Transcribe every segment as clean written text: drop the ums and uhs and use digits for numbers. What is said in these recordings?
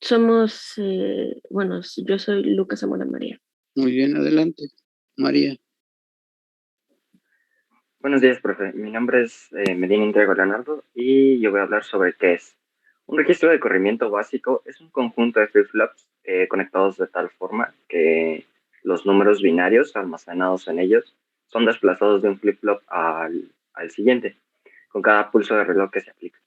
Somos, bueno, yo soy Lucas Zamora María. Muy bien, adelante, María. Buenos días, profe. Mi nombre es Medina Intriago Leonardo y yo voy a hablar sobre qué es. Un registro de corrimiento básico es un conjunto de flip-flops conectados de tal forma que los números binarios almacenados en ellos son desplazados de un flip-flop al siguiente, con cada pulso de reloj que se aplica.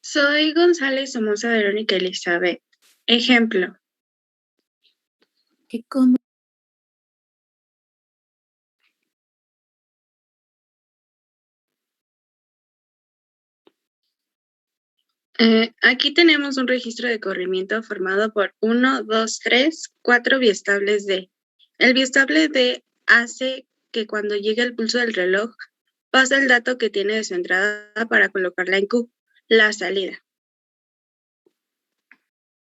Soy González Somoza Verónica Elizabeth. Ejemplo. Aquí tenemos un registro de corrimiento formado por 1, 2, 3, 4 biestables D. El biestable D hace que cuando llegue el pulso del reloj, pase el dato que tiene de su entrada para colocarla en Q, la salida.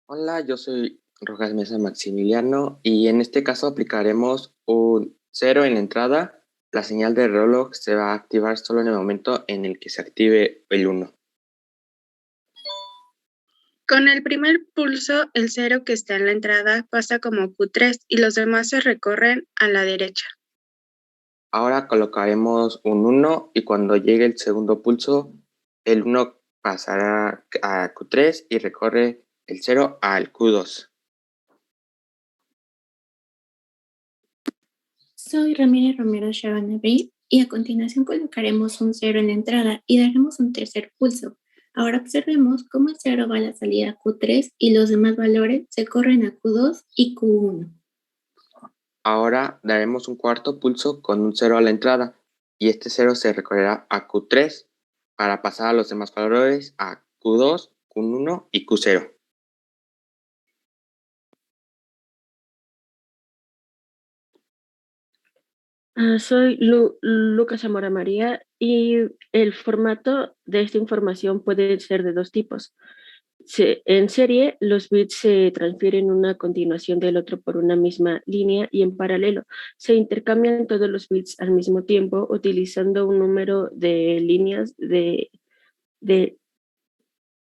Hola, yo soy Rojas Mesa Maximiliano y en este caso aplicaremos un 0 en la entrada. La señal del reloj se va a activar solo en el momento en el que se active el 1. Con el primer pulso, el 0 que está en la entrada pasa como Q3 y los demás se recorren a la derecha. Ahora colocaremos un 1 y cuando llegue el segundo pulso, el 1 pasará a Q3 y recorre el 0 al Q2. Soy Ramírez Romero Chabanabri y a continuación colocaremos un 0 en la entrada y daremos un tercer pulso. Ahora observemos cómo el 0 va a la salida Q3 y los demás valores se corren a Q2 y Q1. Ahora daremos un cuarto pulso con un 0 a la entrada y este 0 se recorrerá a Q3 para pasar a los demás valores a Q2, Q1 y Q0. Soy Lucas Zamora María y el formato de esta información puede ser de dos tipos. En serie, los bits se transfieren una a continuación del otro por una misma línea y en paralelo se intercambian todos los bits al mismo tiempo utilizando un número de líneas de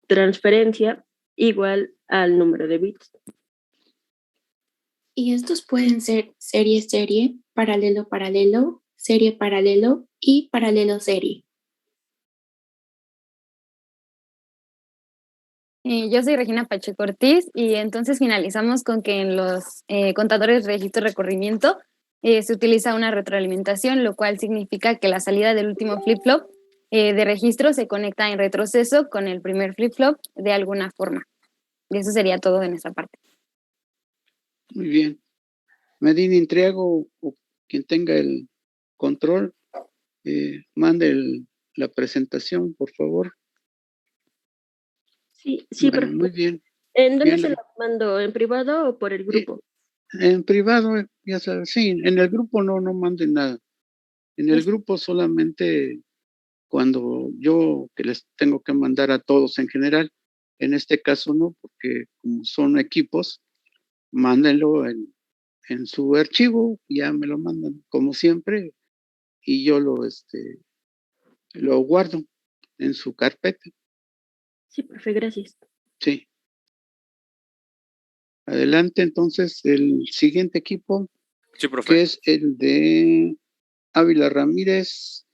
transferencia igual al número de bits. Y estos pueden ser serie-serie, paralelo-paralelo, serie-paralelo y paralelo-serie. Yo soy Regina Pacheco Ortiz y entonces finalizamos con que en los contadores de registro de recorrimiento se utiliza una retroalimentación, lo cual significa que la salida del último flip-flop de registro se conecta en retroceso con el primer flip-flop de alguna forma. Y eso sería todo de nuestra parte. Muy bien. Medina Intriago o quien tenga el control, mande la presentación, por favor. Sí, bueno, muy bien. ¿En dónde bien. se lo mando? ¿En privado o por el grupo? En privado, ya sabes, sí, en el grupo no manden nada. En el grupo solamente cuando yo que les tengo que mandar a todos en general, en este caso no, porque como son equipos, mándenlo en su archivo, ya me lo mandan como siempre y yo lo guardo en su carpeta. Sí, profe, gracias. Sí. Adelante, entonces, el siguiente equipo, sí, profe, que es el de Ávila Ramírez,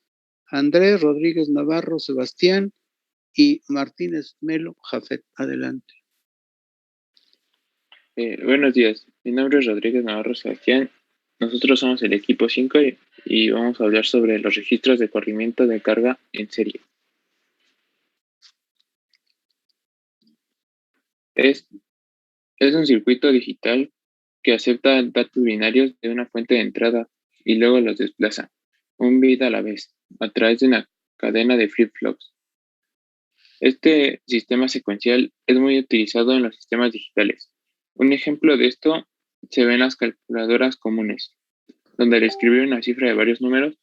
Andrés Rodríguez Navarro, Sebastián y Martínez Melo Jafet. Adelante. Buenos días, mi nombre es Rodríguez Navarro Sebastián. Nosotros somos el equipo 5 y vamos a hablar sobre los registros de corrimiento de carga en serie. Es un circuito digital que acepta datos binarios de una fuente de entrada y luego los desplaza, un bit a la vez, a través de una cadena de flip-flops. Este sistema secuencial es muy utilizado en los sistemas digitales. Un ejemplo de esto se ve en las calculadoras comunes, donde al escribir una cifra de varios números,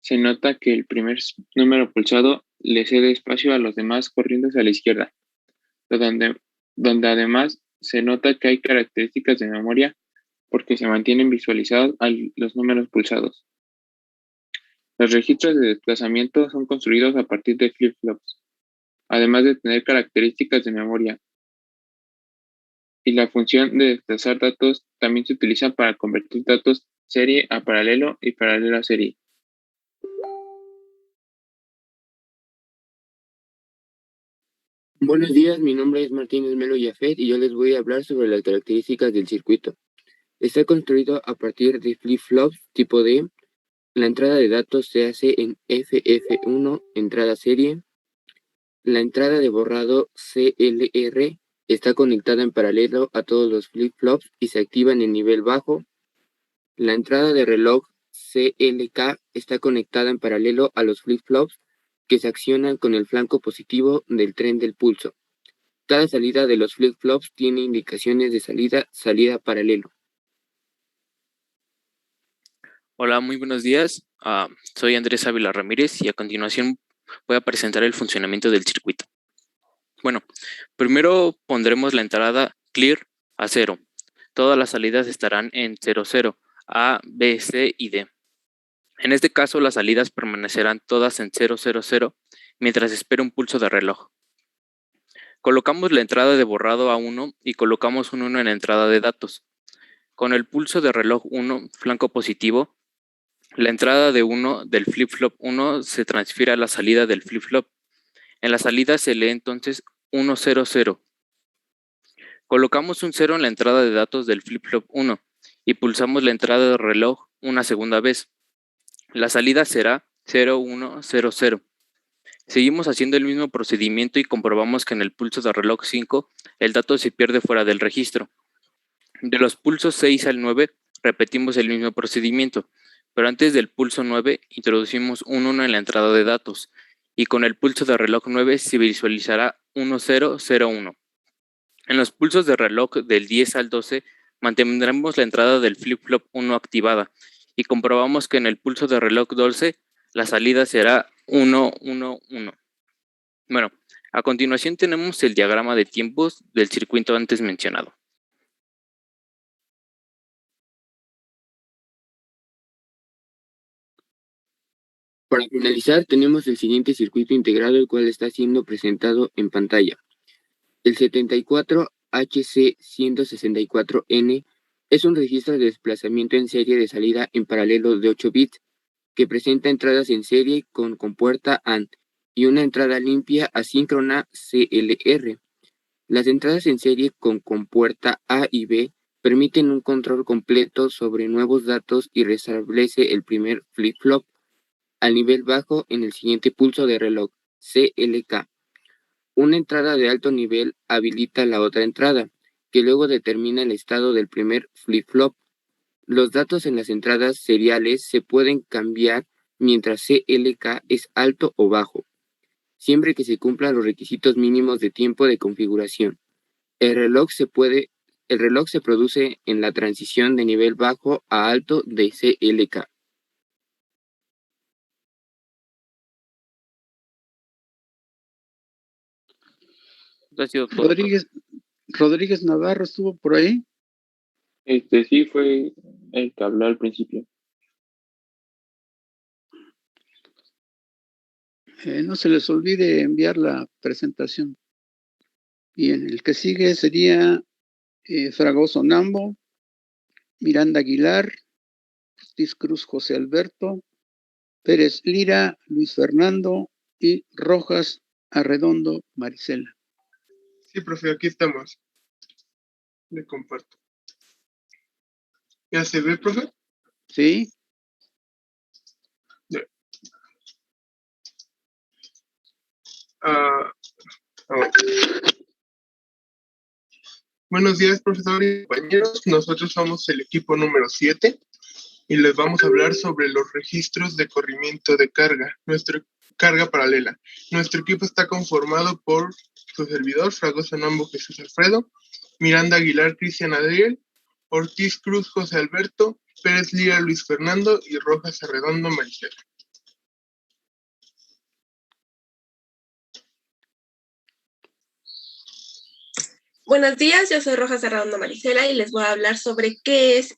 se nota que el primer número pulsado le cede espacio a los demás corriendo hacia la izquierda, donde además se nota que hay características de memoria porque se mantienen visualizados los números pulsados. Los registros de desplazamiento son construidos a partir de flip-flops, además de tener características de memoria. Y la función de desplazar datos también se utiliza para convertir datos serie a paralelo y paralelo a serie. Buenos días, mi nombre es Martínez Melo Yafet y yo les voy a hablar sobre las características del circuito. Está construido a partir de flip-flops tipo D. La entrada de datos se hace en FF1, entrada serie. La entrada de borrado CLR está conectada en paralelo a todos los flip-flops y se activa en el nivel bajo. La entrada de reloj CLK está conectada en paralelo a los flip-flops que se accionan con el flanco positivo del tren del pulso. Cada salida de los flip-flops tiene indicaciones de salida paralelo. Hola, muy buenos días. Soy Andrés Ávila Ramírez y a continuación voy a presentar el funcionamiento del circuito. Bueno, primero pondremos la entrada clear a 0. Todas las salidas estarán en 0, 0, A, B, C y D. En este caso, las salidas permanecerán todas en 0, 0, 0 mientras espera un pulso de reloj. Colocamos la entrada de borrado a 1 y colocamos un 1 en la entrada de datos. Con el pulso de reloj 1, flanco positivo, la entrada de 1 del flip-flop 1 se transfiere a la salida del flip-flop. En la salida se lee entonces 1, 0, 0. Colocamos un 0 en la entrada de datos del flip-flop 1 y pulsamos la entrada de reloj una segunda vez. La salida será 0, 1, 0, 0. Seguimos haciendo el mismo procedimiento y comprobamos que en el pulso de reloj 5 el dato se pierde fuera del registro. De los pulsos 6 al 9 repetimos el mismo procedimiento, pero antes del pulso 9 introducimos un 1 en la entrada de datos y con el pulso de reloj 9 se visualizará 1, 0, 0, 1. En los pulsos de reloj del 10 al 12 mantendremos la entrada del flip-flop 1 activada y comprobamos que en el pulso de reloj 12 la salida será 1, 1, 1. Bueno, a continuación tenemos el diagrama de tiempos del circuito antes mencionado. Para finalizar, tenemos el siguiente circuito integrado, el cual está siendo presentado en pantalla. El 74HC164N es un registro de desplazamiento en serie de salida en paralelo de 8 bits que presenta entradas en serie con compuerta AND y una entrada limpia asíncrona CLR. Las entradas en serie con compuerta A y B permiten un control completo sobre nuevos datos y restablece el primer flip-flop al nivel bajo en el siguiente pulso de reloj, CLK. Una entrada de alto nivel habilita la otra entrada, que luego determina el estado del primer flip-flop. Los datos en las entradas seriales se pueden cambiar mientras CLK es alto o bajo, siempre que se cumplan los requisitos mínimos de tiempo de configuración. El reloj se produce en la transición de nivel bajo a alto de CLK. Rodríguez Navarro estuvo por ahí. Sí, fue el que habló al principio. No se les olvide enviar la presentación. Y en el que sigue sería Fragoso Nambo, Miranda Aguilar, Ortiz Cruz José Alberto, Pérez Lira, Luis Fernando y Rojas Arredondo Marisela. Sí, profe, aquí estamos. Le comparto. ¿Ya se ve, profe? Sí. Ya. Buenos días, profesores y compañeros. Nosotros somos el equipo número 7 y les vamos a hablar sobre los registros de corrimiento de carga, nuestra carga paralela. Nuestro equipo está conformado por su servidor, Fragoso Nambo Jesús Alfredo, Miranda Aguilar Cristian Adriel, Ortiz Cruz José Alberto, Pérez Lira Luis Fernando y Rojas Arredondo Marisela. Buenos días, yo soy Rojas Arredondo Marisela y les voy a hablar sobre qué es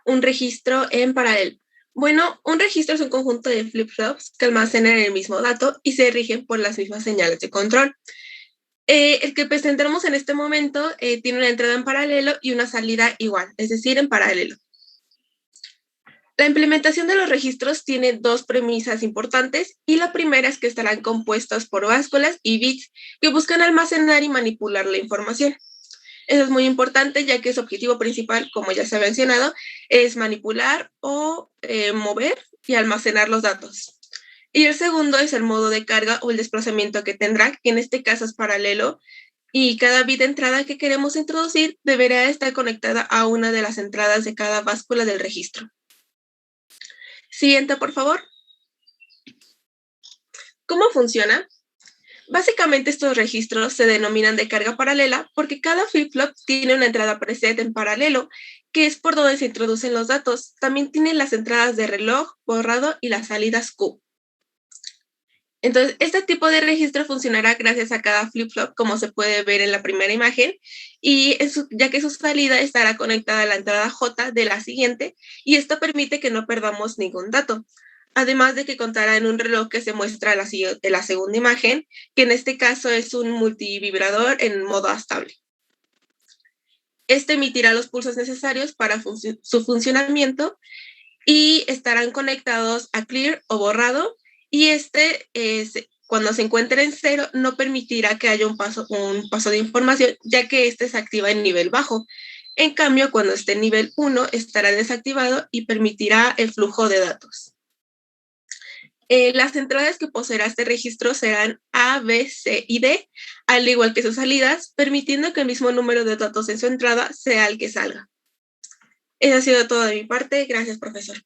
un registro en paralelo. Bueno, un registro es un conjunto de flip-flops que almacenan el mismo dato y se rigen por las mismas señales de control. El que presentamos en este momento tiene una entrada en paralelo y una salida igual, es decir, en paralelo. La implementación de los registros tiene dos premisas importantes y la primera es que estarán compuestos por básculas y bits que buscan almacenar y manipular la información. Eso es muy importante ya que su objetivo principal, como ya se ha mencionado, es manipular o mover y almacenar los datos. Y el segundo es el modo de carga o el desplazamiento que tendrá, que en este caso es paralelo, y cada bit de entrada que queremos introducir deberá estar conectada a una de las entradas de cada báscula del registro. Siguiente, por favor. ¿Cómo funciona? Básicamente estos registros se denominan de carga paralela porque cada flip-flop tiene una entrada preset en paralelo, que es por donde se introducen los datos. También tiene las entradas de reloj, borrado y las salidas Q. Entonces, este tipo de registro funcionará gracias a cada flip-flop, como se puede ver en la primera imagen, y ya que su salida estará conectada a la entrada J de la siguiente, y esto permite que no perdamos ningún dato. Además de que contará en un reloj que se muestra en la segunda imagen, que en este caso es un multivibrador en modo estable. Este emitirá los pulsos necesarios para su funcionamiento y estarán conectados a clear o borrado, y cuando se encuentre en 0 no permitirá que haya un paso de información, ya que este se activa en nivel bajo. En cambio, cuando esté en nivel 1 estará desactivado y permitirá el flujo de datos. Las entradas que poseerá este registro serán A, B, C y D, al igual que sus salidas, permitiendo que el mismo número de datos en su entrada sea el que salga. Eso ha sido todo de mi parte. Gracias, profesor.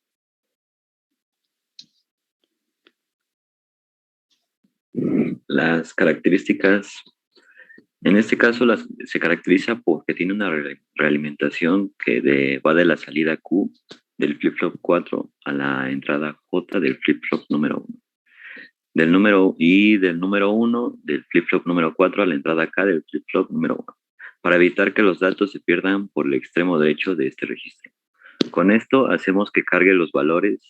Las características, en este caso se caracteriza porque tiene una realimentación que va de la salida Q del flip-flop 4 a la entrada J del flip-flop número 1. Del número 1 del flip-flop número 4 a la entrada K del flip-flop número 1, para evitar que los datos se pierdan por el extremo derecho de este registro. Con esto hacemos que cargue los valores,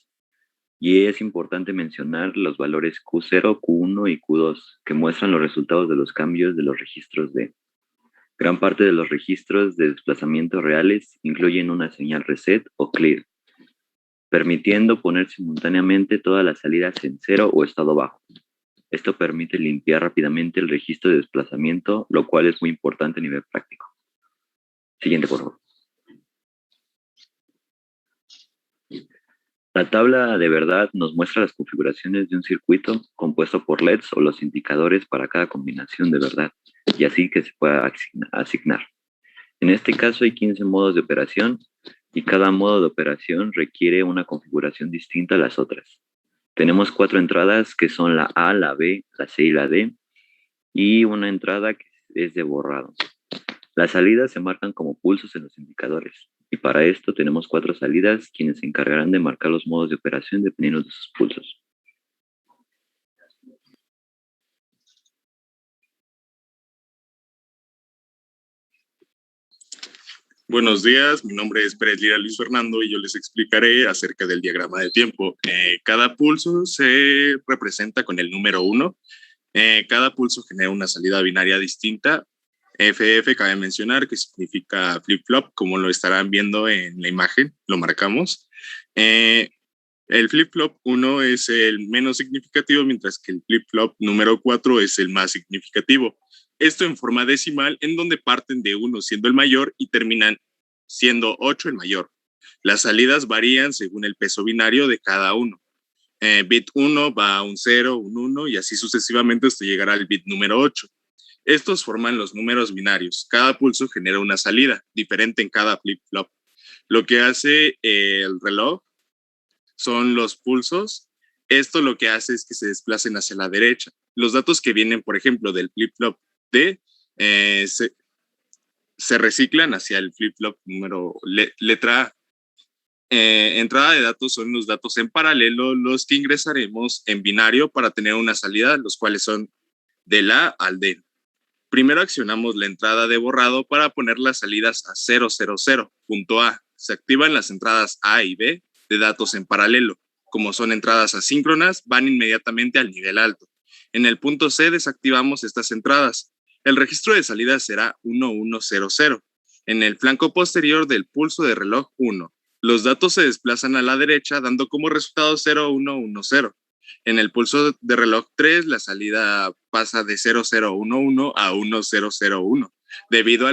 y es importante mencionar los valores Q0, Q1 y Q2, que muestran los resultados de los cambios de los registros D. Gran parte de los registros de desplazamiento reales incluyen una señal reset o clear, permitiendo poner simultáneamente todas las salidas en 0 o estado bajo. Esto permite limpiar rápidamente el registro de desplazamiento, lo cual es muy importante a nivel práctico. Siguiente, por favor. La tabla de verdad nos muestra las configuraciones de un circuito compuesto por LEDs o los indicadores para cada combinación de verdad, y así que se pueda asignar. En este caso hay 15 modos de operación, y cada modo de operación requiere una configuración distinta a las otras. Tenemos 4 entradas que son la A, la B, la C y la D, y una entrada que es de borrado. Las salidas se marcan como pulsos en los indicadores, y para esto tenemos 4 salidas quienes se encargarán de marcar los modos de operación dependiendo de sus pulsos. Buenos días, mi nombre es Pérez Lira Luis Fernando y yo les explicaré acerca del diagrama de tiempo. Cada pulso se representa con el número 1. Cada pulso genera una salida binaria distinta. FF cabe mencionar que significa flip-flop, como lo estarán viendo en la imagen, lo marcamos. El flip-flop 1 es el menos significativo, mientras que el flip-flop número 4 es el más significativo. Esto en forma decimal, en donde parten de 1 siendo el mayor y terminan siendo 8 el mayor. Las salidas varían según el peso binario de cada uno. Bit 1 va a un 0, un 1 y así sucesivamente hasta llegar al bit número 8. Estos forman los números binarios. Cada pulso genera una salida diferente en cada flip-flop. Lo que hace el reloj son los pulsos. Esto lo que hace es que se desplacen hacia la derecha. Los datos que vienen, por ejemplo, del flip-flop D se reciclan hacia el flip-flop número letra A. Entrada de datos son los datos en paralelo, los que ingresaremos en binario para tener una salida, los cuales son del A al D. Primero accionamos la entrada de borrado para poner las salidas a 000, punto A. Se activan las entradas A y B de datos en paralelo. Como son entradas asíncronas, van inmediatamente al nivel alto. En el punto C desactivamos estas entradas. El registro de salida será 1100. En el flanco posterior del pulso de reloj 1, los datos se desplazan a la derecha dando como resultado 0110. En el pulso de reloj 3, la salida pasa de 0011 a 1001, debido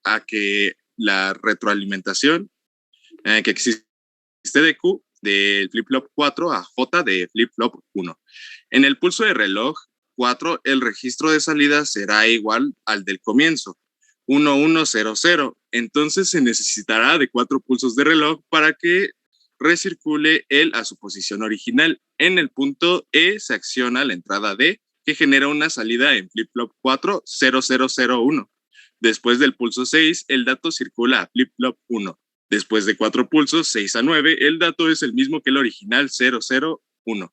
a que la retroalimentación que existe de Q del flip-flop 4 a J de flip-flop 1. En el pulso de reloj 4, el registro de salida será igual al del comienzo, 1100. Entonces se necesitará de 4 pulsos de reloj para que recircule él a su posición original. En el punto E se acciona la entrada D, que genera una salida en flip-flop 4, 0001. Después del pulso 6, el dato circula a flip-flop 1. Después de 4 pulsos, 6 a 9, el dato es el mismo que el original 001.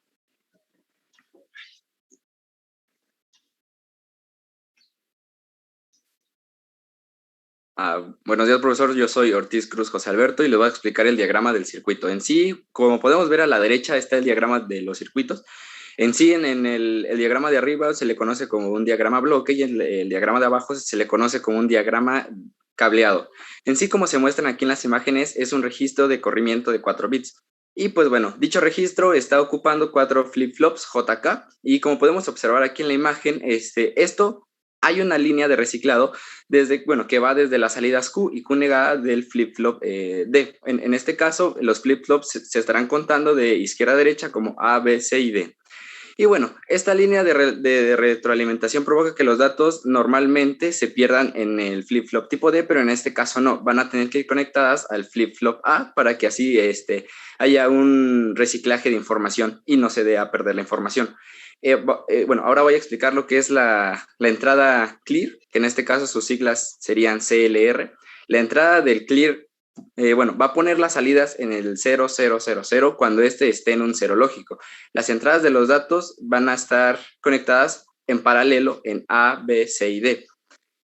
Buenos días, profesor. Yo soy Ortiz Cruz José Alberto y le voy a explicar el diagrama del circuito. En sí, como podemos ver a la derecha está el diagrama de los circuitos. En sí, en el diagrama de arriba se le conoce como un diagrama bloque y el diagrama de abajo se le conoce como un diagrama cableado. En sí, como se muestran aquí en las imágenes, es un registro de corrimiento de 4 bits. Y pues bueno, dicho registro está ocupando 4 flip-flops JK y como podemos observar aquí en la imagen, hay una línea de reciclado que va desde las salidas Q y Q negada del flip-flop D. En este caso, los flip-flops se estarán contando de izquierda a derecha como A, B, C y D. Y bueno, esta línea de retroalimentación provoca que los datos normalmente se pierdan en el flip-flop tipo D, pero en este caso no, van a tener que ir conectadas al flip-flop A para que así haya un reciclaje de información y no se dé a perder la información. Bueno, ahora voy a explicar lo que es la entrada clear, que en este caso sus siglas serían CLR. La entrada del clear, va a poner las salidas en el 0000 cuando esté en un cero lógico. Las entradas de los datos van a estar conectadas en paralelo en A, B, C y D.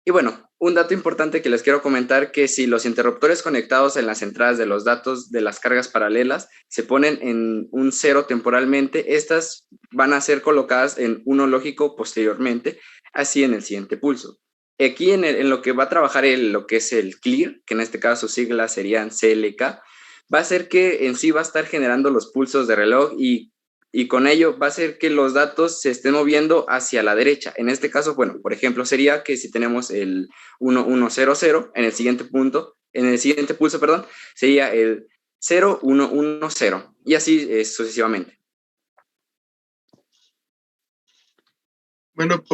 Y bueno, un dato importante que les quiero comentar que si los interruptores conectados en las entradas de los datos de las cargas paralelas se ponen en un 0 temporalmente, estas van a ser colocadas en 1 lógico posteriormente, así en el siguiente pulso. Aquí en lo que va a trabajar lo que es el clear, que en este caso sus siglas serían CLK, va a ser que en sí va a estar generando los pulsos de reloj y con ello va a hacer que los datos se estén moviendo hacia la derecha. En este caso, bueno, por ejemplo, sería que si tenemos el 1100, en el siguiente pulso, sería el 0110 y así sucesivamente. Bueno,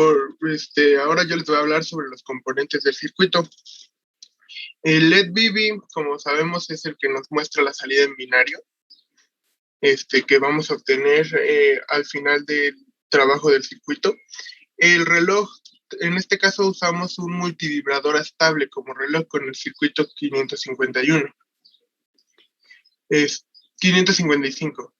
ahora yo les voy a hablar sobre los componentes del circuito. El LED BB, como sabemos, es el que nos muestra la salida en binario. Que vamos a obtener al final del trabajo del circuito. El reloj, en este caso usamos un multivibrador estable como reloj con el circuito 555.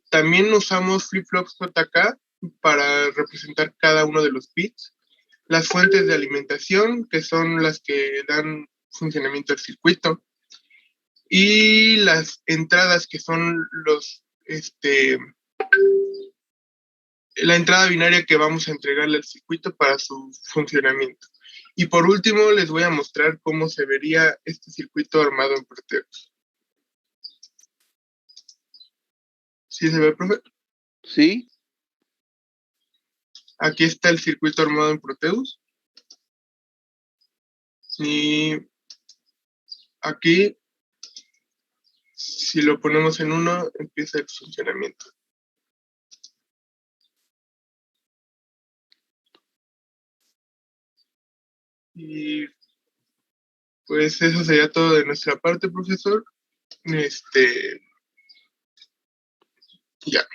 También usamos flip-flops JK para representar cada uno de los bits. Las fuentes de alimentación, que son las que dan funcionamiento al circuito. Y las entradas, que son la entrada binaria que vamos a entregarle al circuito para su funcionamiento. Y por último, les voy a mostrar cómo se vería este circuito armado en Proteus. ¿Sí se ve, profe? Sí. Aquí está el circuito armado en Proteus. Y aquí, si lo ponemos en 1, empieza el funcionamiento. Y pues eso sería todo de nuestra parte, profesor. Ya.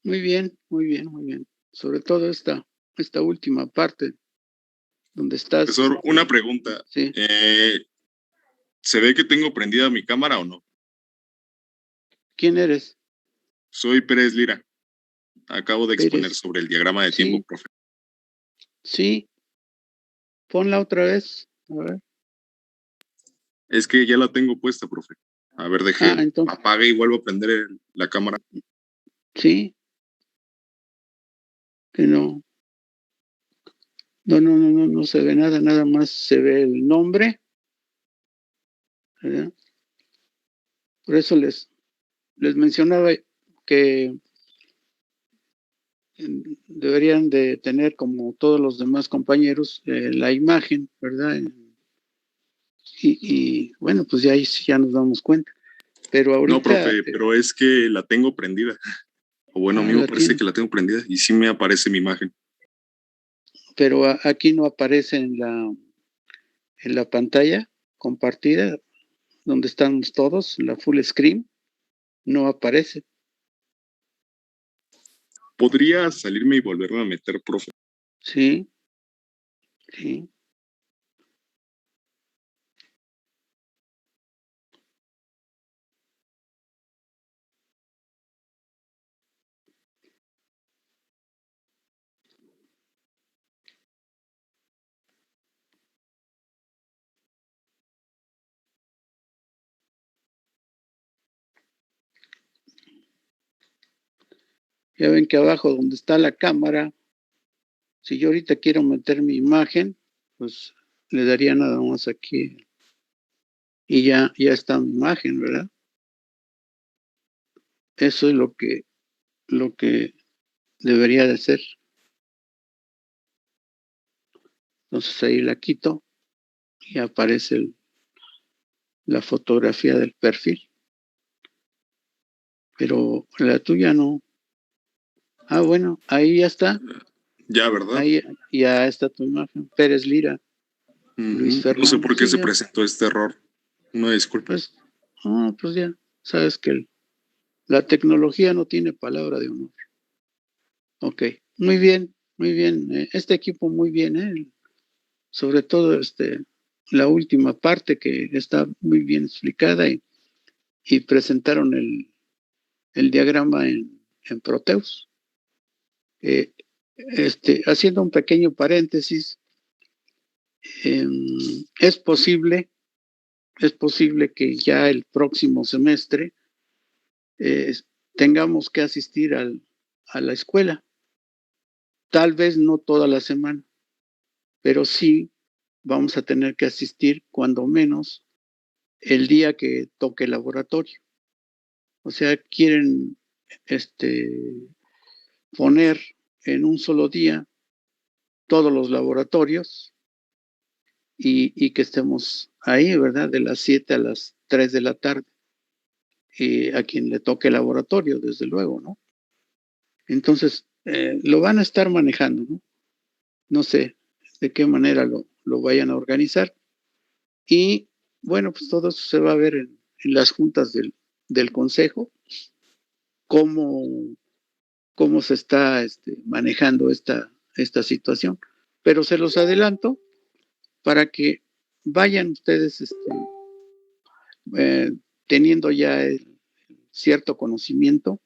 Muy bien, muy bien, muy bien. Sobre todo esta última parte, donde estás. Profesor, una pregunta. Sí. ¿Se ve que tengo prendida mi cámara o no? ¿Quién eres? Soy Pérez Lira. Acabo de exponer sobre el diagrama de tiempo, profe. Sí. Ponla otra vez. A ver. Es que ya la tengo puesta, profe. A ver, entonces, apague y vuelvo a prender la cámara. Sí. Que no se ve nada más se ve el nombre, ¿verdad? Por eso les mencionaba que deberían de tener, como todos los demás compañeros, la imagen, ¿verdad? Y bueno, pues ya ahí sí ya nos damos cuenta. Pero ahorita... No, profe, pero es que la tengo prendida. O bueno, a mí me parece que la tengo prendida y sí me aparece mi imagen. Pero aquí no aparece en la pantalla compartida, donde estamos todos, la full screen, no aparece. ¿Podría salirme y volverme a meter, profe? Sí. Ya ven que abajo donde está la cámara, si yo ahorita quiero meter mi imagen, pues le daría nada más aquí y ya está mi imagen, ¿verdad? Eso es lo que debería de ser. Entonces ahí la quito y aparece la fotografía del perfil. Pero la tuya no. Ah, bueno, ahí ya está. Ya, ¿verdad? Ahí ya está tu imagen. Pérez Lira. Luis Fernando. No sé por qué Sí, se ya. presentó este error. Una disculpa. Pues ya. Sabes que la tecnología no tiene palabra de honor. Ok, muy bien, muy bien. Este equipo muy bien, sobre todo la última parte que está muy bien explicada y presentaron el diagrama en Proteus. Haciendo un pequeño paréntesis, es posible que ya el próximo semestre tengamos que asistir a la escuela. Tal vez no toda la semana, pero sí vamos a tener que asistir cuando menos el día que toque el laboratorio. O sea, quieren poner en un solo día todos los laboratorios y que estemos ahí, ¿verdad? De las 7 a las 3 de la tarde. Y a quien le toque el laboratorio, desde luego, ¿no? Entonces, lo van a estar manejando, ¿no? No sé de qué manera lo vayan a organizar. Y bueno, pues todo eso se va a ver en las juntas del consejo, cómo se está manejando esta situación. Pero se los adelanto para que vayan ustedes teniendo ya cierto conocimiento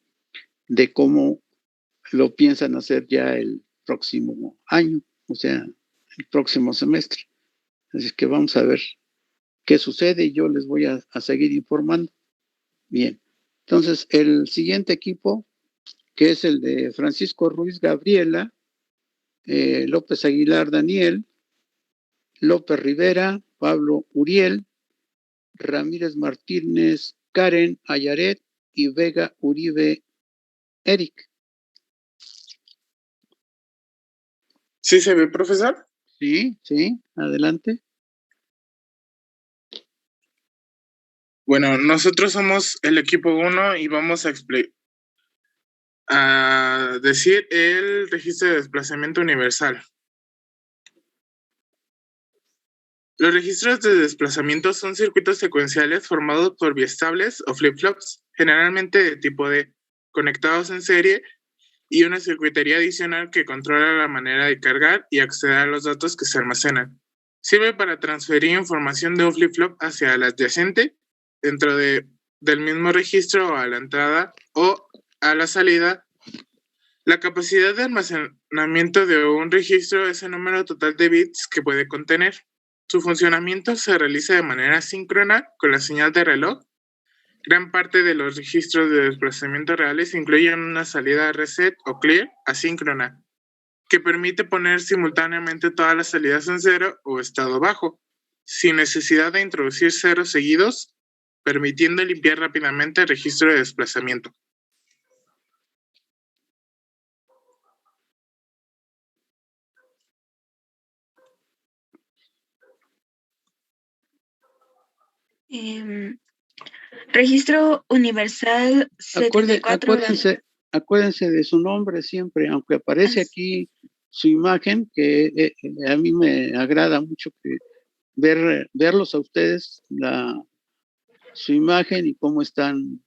de cómo lo piensan hacer ya el próximo año, o sea, el próximo semestre. Así que vamos a ver qué sucede y yo les voy a seguir informando. Bien, entonces el siguiente equipo, que es el de Francisco Ruiz Gabriela, López Aguilar Daniel, López Rivera, Pablo Uriel, Ramírez Martínez Karen Ayaret y Vega Uribe Eric. ¿Sí se ve, profesor? Sí, adelante. Bueno, nosotros somos el equipo 1 y vamos a decir el registro de desplazamiento universal. Los registros de desplazamiento son circuitos secuenciales formados por biestables o flip-flops, generalmente de tipo D, conectados en serie, y una circuitería adicional que controla la manera de cargar y acceder a los datos que se almacenan. Sirve para transferir información de un flip-flop hacia el adyacente dentro del mismo registro a la entrada o a la salida. La capacidad de almacenamiento de un registro es el número total de bits que puede contener. Su funcionamiento se realiza de manera síncrona con la señal de reloj Gran parte de los registros de desplazamiento reales incluyen una salida reset o clear asíncrona, que permite poner simultáneamente todas las salidas en cero o estado bajo, sin necesidad de introducir ceros seguidos, permitiendo limpiar rápidamente el registro de desplazamiento. Registro universal 74. Acuérdense de su nombre siempre, aunque aparece aquí su imagen, que a mí me agrada mucho que verlos a ustedes, su imagen y cómo están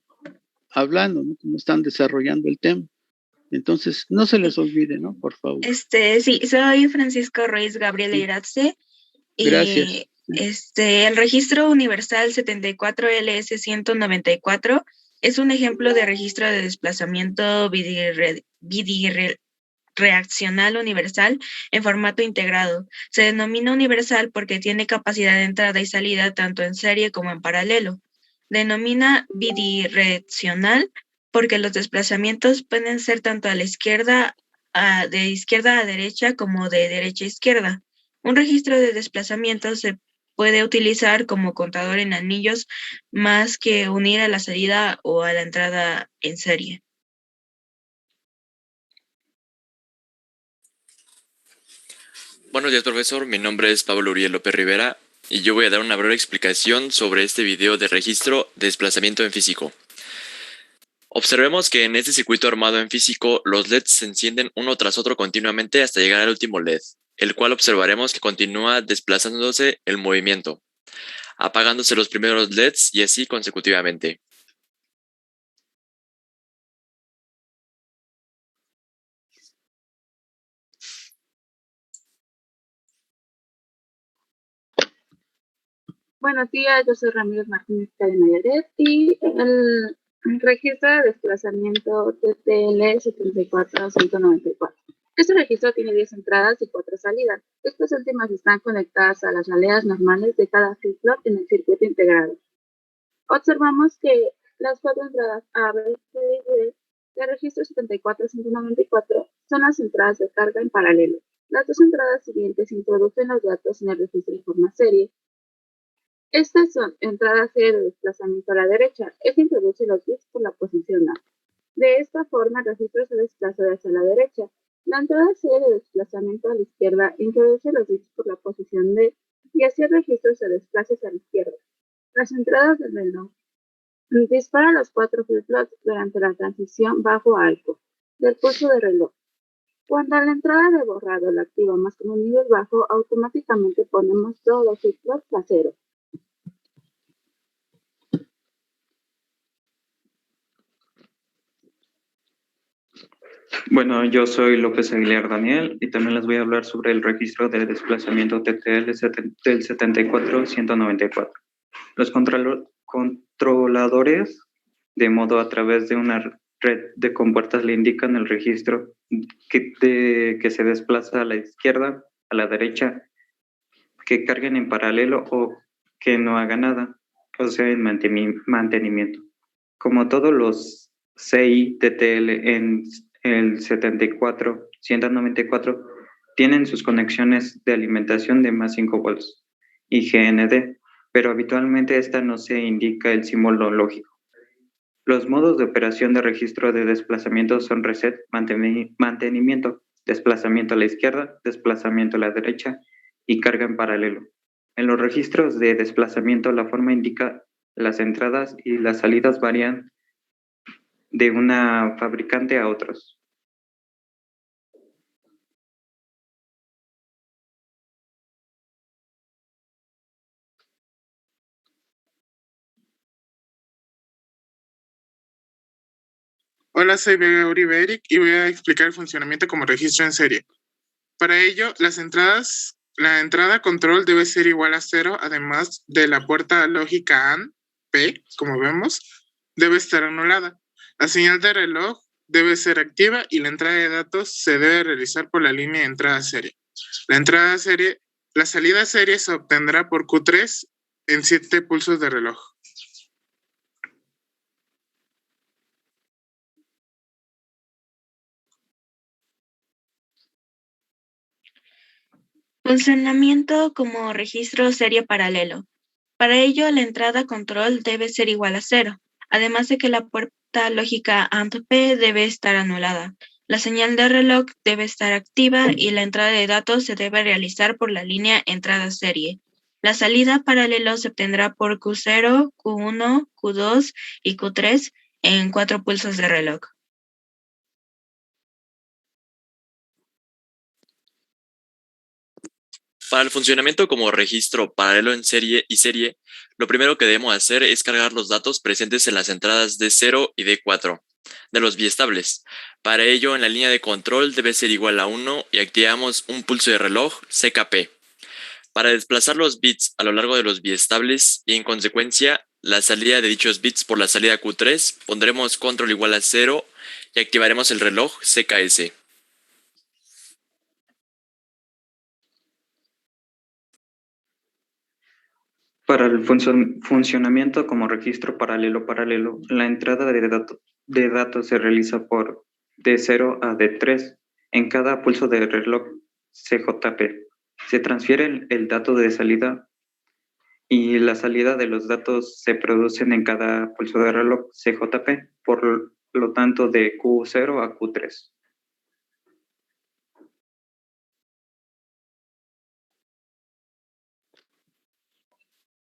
hablando, ¿no? Cómo están desarrollando el tema. Entonces, no se les olvide, ¿no? Por favor. Sí, soy Francisco Ruiz Gabriel Iratze. Gracias. El registro universal 74LS194 es un ejemplo de registro de desplazamiento bidireccional universal en formato integrado. Se denomina universal porque tiene capacidad de entrada y salida tanto en serie como en paralelo. Denomina bidireccional porque los desplazamientos pueden ser tanto a la izquierda, de izquierda a derecha, como de derecha a izquierda. Un registro de desplazamiento se puede utilizar como contador en anillos más que unir a la salida o a la entrada en serie. Buenos días, profesor. Mi nombre es Pablo Uriel López Rivera y yo voy a dar una breve explicación sobre este video de registro de desplazamiento en físico. Observemos que en este circuito armado en físico, los LEDs se encienden uno tras otro continuamente hasta llegar al último LED, el cual observaremos que continúa desplazándose el movimiento, apagándose los primeros LEDs y así consecutivamente. Buenos días, yo soy Ramírez Martínez Nayaret y el registro de desplazamiento TTL 74194. Este registro tiene 10 entradas y 4 salidas. Estas últimas están conectadas a las salidas normales de cada flip-flop en el circuito integrado. Observamos que las 4 entradas A, B, C y D del registro 74194 son las entradas de carga en paralelo. Las 2 entradas siguientes introducen los datos en el registro de forma serie. Estas son entrada C de desplazamiento a la derecha. Esta introduce los bits por la posición A. De esta forma, el registro se desplaza hacia la derecha. La entrada C de desplazamiento a la izquierda introduce los bits por la posición D y así el registro se desplaza hacia la izquierda. Las entradas del reloj dispara los 4 flip-flops durante la transición bajo a alto del pulso de reloj. Cuando la entrada de borrado la activamos con un nivel bajo, automáticamente ponemos todos los flip-flops a 0. Bueno, yo soy López Aguilar Daniel y también les voy a hablar sobre el registro de desplazamiento TTL del 74194. Los controladores de modo a través de una red de compuertas le indican el registro que se desplaza a la izquierda, a la derecha, que carguen en paralelo o que no haga nada, o sea, en mantenimiento. Como todos los CI TTL en el 74194 tienen sus conexiones de alimentación de más 5 volts y GND, pero habitualmente esta no se indica el símbolo lógico. Los modos de operación de registro de desplazamiento son reset, mantenimiento, desplazamiento a la izquierda, desplazamiento a la derecha y carga en paralelo. En los registros de desplazamiento, la forma indica las entradas y las salidas varían de una fabricante a otros. Hola, soy Vega Uribe Eric y voy a explicar el funcionamiento como registro en serie. Para ello, la entrada control debe ser igual a 0, además de la puerta lógica AND, P, como vemos, debe estar anulada. La señal de reloj debe ser activa y la entrada de datos se debe realizar por la línea de entrada serie. La salida serie se obtendrá por Q3 en 7 pulsos de reloj. Funcionamiento como registro serie paralelo. Para ello, la entrada control debe ser igual a 0, además de que la puerta lógica AND-P debe estar anulada. La señal de reloj debe estar activa y la entrada de datos se debe realizar por la línea entrada serie. La salida paralelo se obtendrá por Q0, Q1, Q2 y Q3 en 4 pulsos de reloj. Para el funcionamiento como registro paralelo en serie y serie, lo primero que debemos hacer es cargar los datos presentes en las entradas D0 y D4 de los biestables. Para ello, en la línea de control debe ser igual a 1 y activamos un pulso de reloj CKP. Para desplazar los bits a lo largo de los biestables y en consecuencia la salida de dichos bits por la salida Q3, pondremos control igual a 0 y activaremos el reloj CKS. Para el funcionamiento como registro paralelo, la entrada de datos se realiza por D0 a D3 en cada pulso de reloj CJP. Se transfiere el dato de salida y la salida de los datos se producen en cada pulso de reloj CJP, por lo tanto de Q0 a Q3.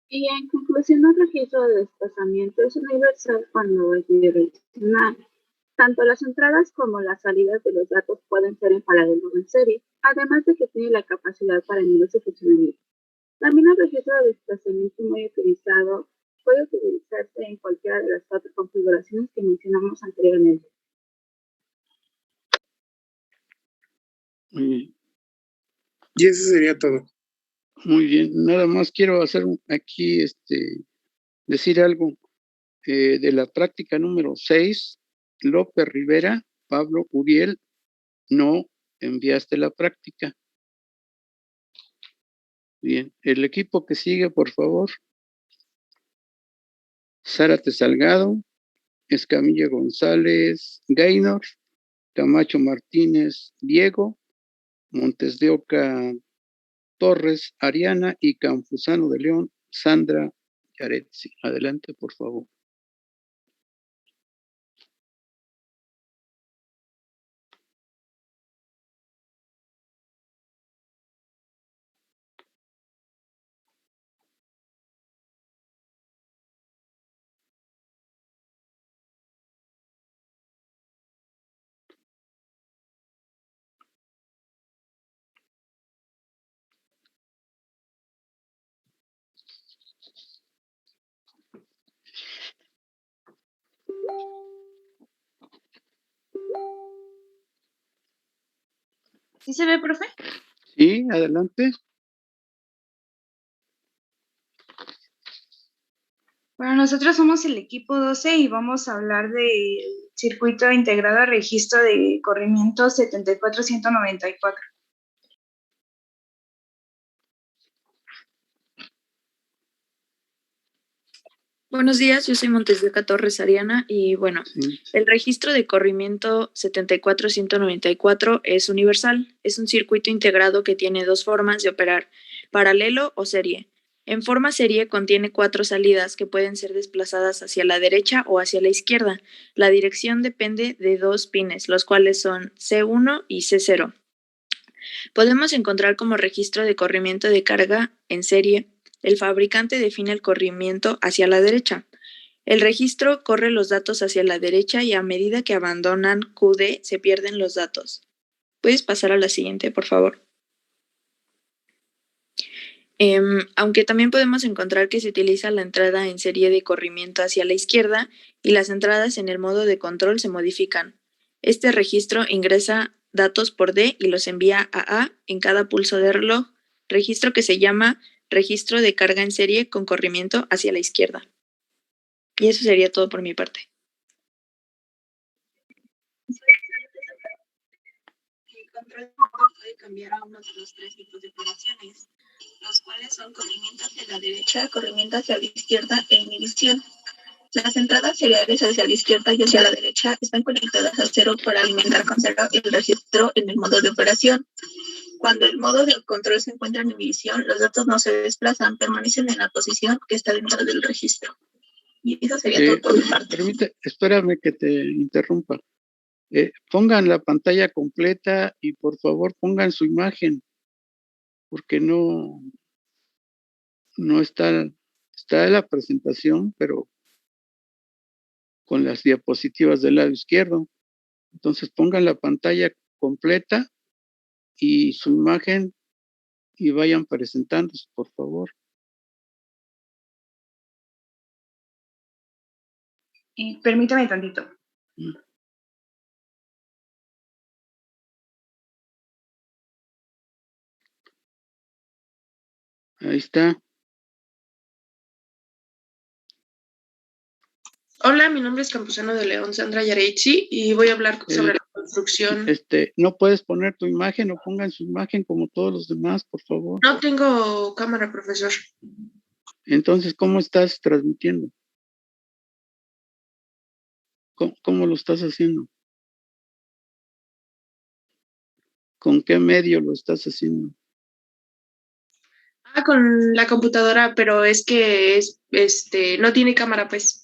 Y en conclusión, el registro de desplazamiento es universal cuando es bidireccional. Tanto las entradas como las salidas de los datos pueden ser en paralelo o en serie, además de que tiene la capacidad para nivel su funcionamiento. También el registro de desplazamiento muy utilizado puede utilizarse en cualquiera de las 4 configuraciones que mencionamos anteriormente. Muy bien. Y eso sería todo. Muy bien, nada más quiero hacer aquí, decir algo de la práctica número 6. López Rivera, Pablo Uriel, no enviaste la práctica. Bien, el equipo que sigue, por favor. Zárate Salgado, Escamilla González, Gaynor, Camacho Martínez, Diego, Montes de Oca Torres, Ariana y Campuzano de León, Sandra Yaretsi. Adelante, por favor. ¿Sí se ve, profe? Sí, adelante. Bueno, nosotros somos el equipo 12 y vamos a hablar del circuito integrado a registro de corrimiento 74194. Buenos días, yo soy Montes de Oca Torres Ariana y bueno, el registro de corrimiento 74194 es universal, es un circuito integrado que tiene 2 formas de operar, paralelo o serie. En forma serie contiene 4 salidas que pueden ser desplazadas hacia la derecha o hacia la izquierda. La dirección depende de 2 pines, los cuales son C1 y C0. Podemos encontrar como registro de corrimiento de carga en serie. El fabricante define el corrimiento hacia la derecha. El registro corre los datos hacia la derecha y a medida que abandonan QD se pierden los datos. ¿Puedes pasar a la siguiente, por favor? Aunque también podemos encontrar que se utiliza la entrada en serie de corrimiento hacia la izquierda y las entradas en el modo de control se modifican. Este registro ingresa datos por D y los envía a A en cada pulso de reloj, registro que se llama registro de carga en serie con corrimiento hacia la izquierda. Y eso sería todo por mi parte. El control puede cambiar a uno de los 3 tipos de operaciones, los cuales son corrimiento hacia la derecha, corrimiento hacia la izquierda e inhibición. Las entradas seriales hacia la izquierda y hacia la derecha están conectadas a 0 para alimentar con 0 el registro en el modo de operación. Cuando el modo de control se encuentra en emisión, los datos no se desplazan, permanecen en la posición que está dentro del registro. Y eso sería todo por mi parte. Espérame que te interrumpa. Pongan la pantalla completa y por favor pongan su imagen, porque no está la presentación, pero con las diapositivas del lado izquierdo. Entonces pongan la pantalla completa y su imagen y vayan presentándose, por favor. Y permítame tantito. Ahí está. Hola, mi nombre es Campuzano de León, Sandra Yareitzi, y voy a hablar sobre la construcción. No puedes poner tu imagen o pongan su imagen como todos los demás, por favor. No tengo cámara, profesor. Entonces, ¿cómo estás transmitiendo? ¿Cómo lo estás haciendo? ¿Con qué medio lo estás haciendo? Con la computadora, pero es que no tiene cámara, pues.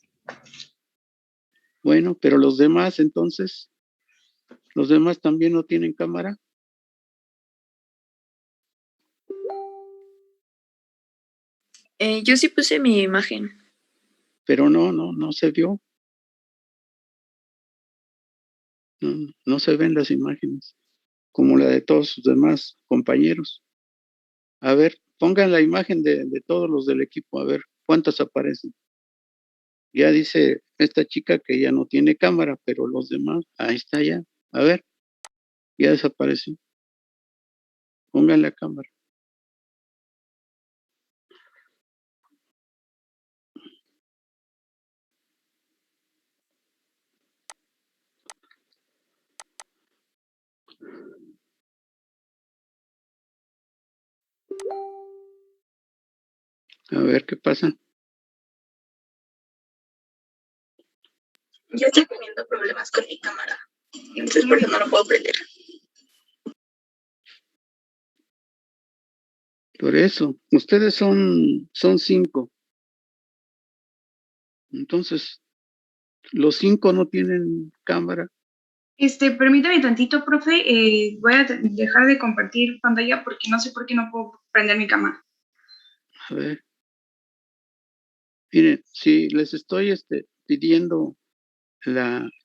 Bueno, pero los demás, entonces, ¿los demás también no tienen cámara? Yo sí puse mi imagen. Pero no se vio. No se ven las imágenes, como la de todos sus demás compañeros. A ver, pongan la imagen de todos los del equipo, a ver cuántas aparecen. Ya dice esta chica que ya no tiene cámara, pero los demás, ahí está ya. A ver, ya desapareció. Pongan la cámara. A ver qué pasa. Yo estoy teniendo problemas con mi cámara, entonces por eso no lo puedo prender. Por eso, ustedes son 5. Entonces, los 5 no tienen cámara. Permítame tantito, profe. Voy a dejar de compartir pantalla porque no sé por qué no puedo prender mi cámara. A ver. Miren, si les estoy pidiendo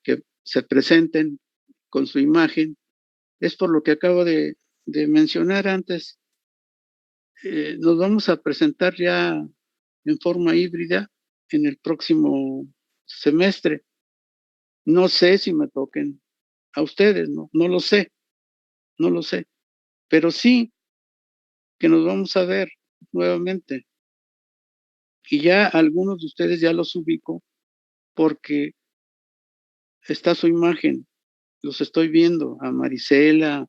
que se presenten con su imagen, es por lo que acabo de mencionar antes. Nos vamos a presentar ya en forma híbrida en el próximo semestre. No sé si me toquen a ustedes, no lo sé, pero sí que nos vamos a ver nuevamente. Y ya algunos de ustedes ya los ubico porque está su imagen, los estoy viendo, a Marisela,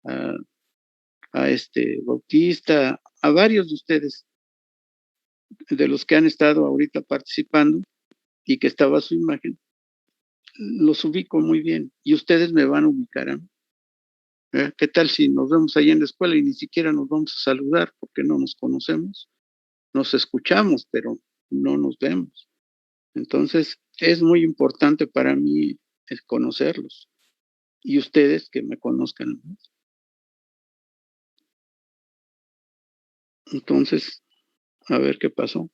a Bautista, a varios de ustedes, de los que han estado ahorita participando y que estaba su imagen, los ubico muy bien y ustedes me van a ubicar a mí. ¿Qué tal si nos vemos ahí en la escuela y ni siquiera nos vamos a saludar porque no nos conocemos? Nos escuchamos, pero no nos vemos. Entonces, es muy importante para mí conocerlos y ustedes que me conozcan. Entonces, a ver qué pasó.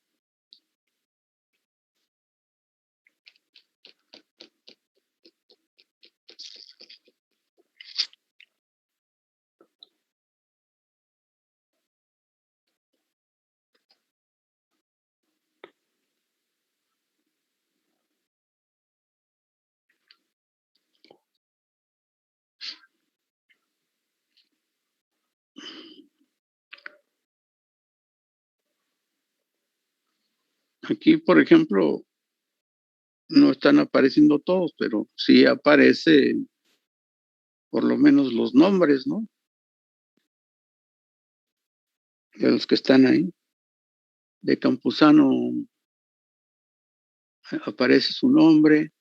Aquí, por ejemplo, no están apareciendo todos, pero sí aparece por lo menos los nombres, ¿no? De los que están ahí. De Campuzano aparece su nombre,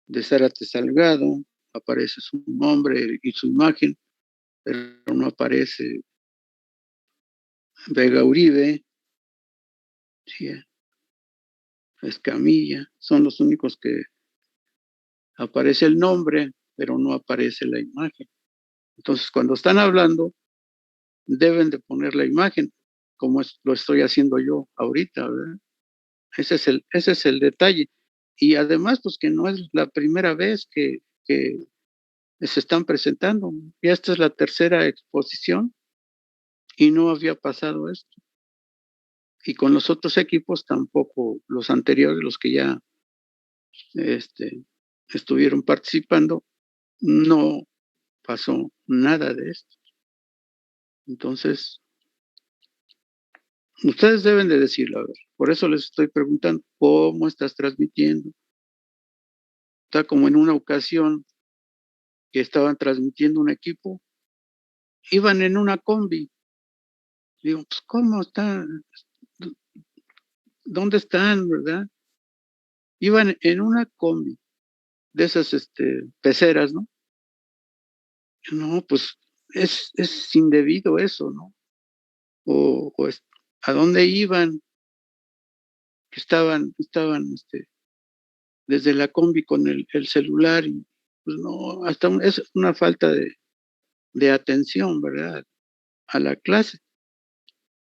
de Zárate Salgado aparece su nombre y su imagen, pero no aparece Vega Uribe, sí, Escamilla, son los únicos que aparece el nombre, pero no aparece la imagen. Entonces, cuando están hablando, deben de poner la imagen, como lo estoy haciendo yo ahorita, ¿verdad? Ese es el detalle. Y además, pues que no es la primera vez que se están presentando. Ya esta es la tercera exposición y no había pasado esto. Y con los otros equipos tampoco, los anteriores, los que ya estuvieron participando, no pasó nada de esto. Entonces, ustedes deben de decirlo, a ver. Por eso les estoy preguntando, ¿cómo estás transmitiendo? Está como en una ocasión que estaban transmitiendo un equipo, iban en una combi. Digo, pues, ¿cómo están? ¿Dónde están, verdad? Iban en una combi, de esas peceras, ¿no? No, pues es indebido eso, ¿no? ¿A dónde iban? Estaban desde la combi con el celular y pues no, es una falta de atención, ¿verdad? A la clase.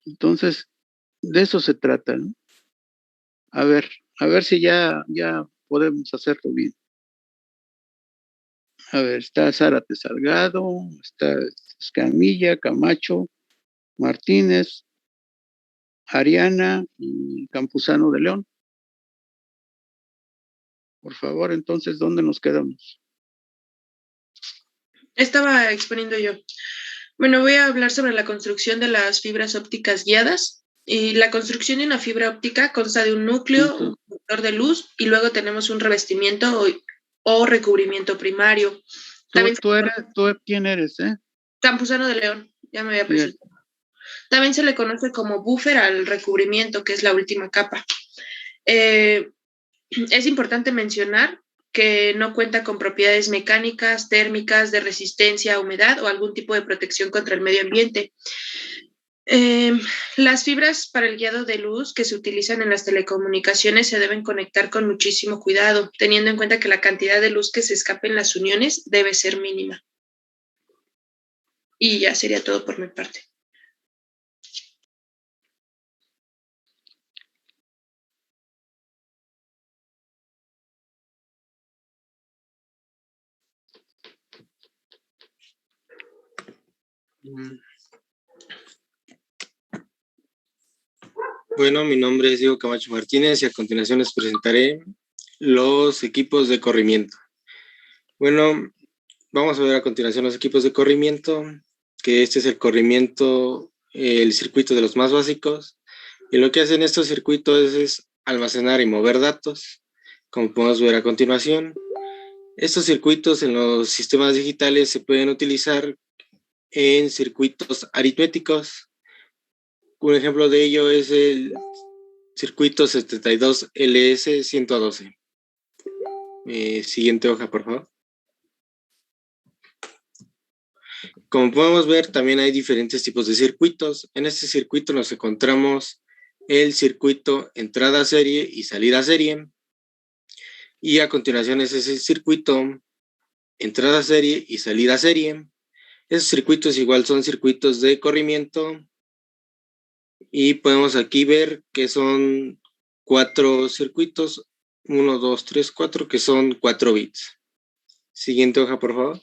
Entonces, de eso se trata, ¿no? A ver si ya podemos hacerlo bien. A ver, está Zárate Salgado, está Escamilla, Camacho, Martínez, Ariana y Campuzano de León. Por favor, entonces, ¿dónde nos quedamos? Estaba exponiendo yo. Bueno, voy a hablar sobre la construcción de las fibras ópticas guiadas. Y la construcción de una fibra óptica consta de un núcleo, un conductor de luz y luego tenemos un revestimiento o recubrimiento primario. ¿Tú quién eres, Campuzano de León, ya me había presentado. También se le conoce como buffer al recubrimiento, que es la última capa. Es importante mencionar que no cuenta con propiedades mecánicas, térmicas, de resistencia a humedad o algún tipo de protección contra el medio ambiente. Las fibras para el guiado de luz que se utilizan en las telecomunicaciones se deben conectar con muchísimo cuidado, teniendo en cuenta que la cantidad de luz que se escape en las uniones debe ser mínima. Y ya sería todo por mi parte. Bueno, mi nombre es Diego Camacho Martínez y a continuación les presentaré los equipos de corrimiento. Bueno, vamos a ver a continuación los equipos de corrimiento, que este es el corrimiento, el circuito de los más básicos. Y lo que hacen estos circuitos es almacenar y mover datos, como podemos ver a continuación. Estos circuitos en los sistemas digitales se pueden utilizar en circuitos aritméticos. Un ejemplo de ello es el circuito 72LS112. Siguiente hoja, por favor. Como podemos ver, también hay diferentes tipos de circuitos. En este circuito nos encontramos el circuito entrada serie y salida serie. Y a continuación es ese circuito entrada serie y salida serie. Esos circuitos igual son circuitos de corrimiento. Y podemos aquí ver que son 4 circuitos, 1, 2, 3, 4, que son 4 bits. Siguiente hoja, por favor.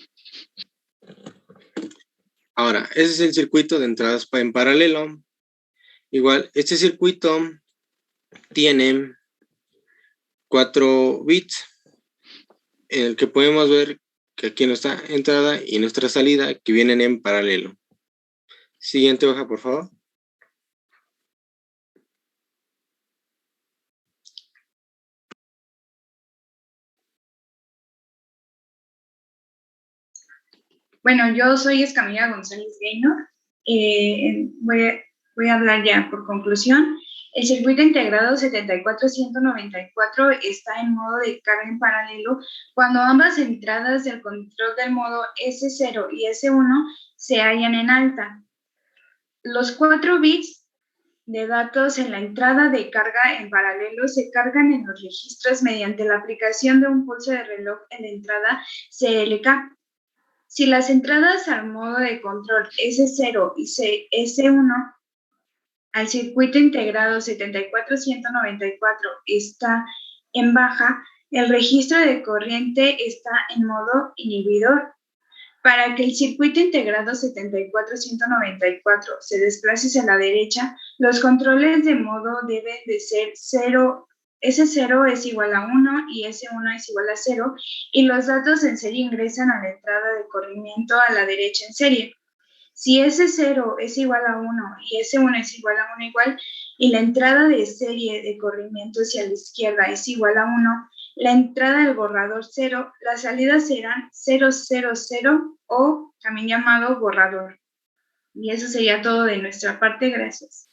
Ahora, ese es el circuito de entradas en paralelo. Igual, este circuito tiene 4 bits, en el que podemos ver que aquí nuestra entrada y nuestra salida que vienen en paralelo. Siguiente hoja, por favor. Bueno, yo soy Escamilla González Gaynor. Voy a hablar ya por conclusión. El circuito integrado 74194 está en modo de carga en paralelo cuando ambas entradas del control del modo S0 y S1 se hallan en alta. Los 4 bits de datos en la entrada de carga en paralelo se cargan en los registros mediante la aplicación de un pulso de reloj en la entrada CLK. Si las entradas al modo de control S0 y S1 al circuito integrado 74194 está en baja, el registro de corriente está en modo inhibidor. Para que el circuito integrado 74194 se desplace hacia la derecha, los controles de modo deben de ser 0, S0 es igual a 1 y S1 es igual a 0, y los datos en serie ingresan a la entrada de corrimiento a la derecha en serie. Si S0 es igual a 1 y S1 es igual a 1 igual, y la entrada de serie de corrimiento hacia la izquierda es igual a 1, la entrada del borrador 0, las salidas serán 000 o también llamado borrador. Y eso sería todo de nuestra parte. Gracias.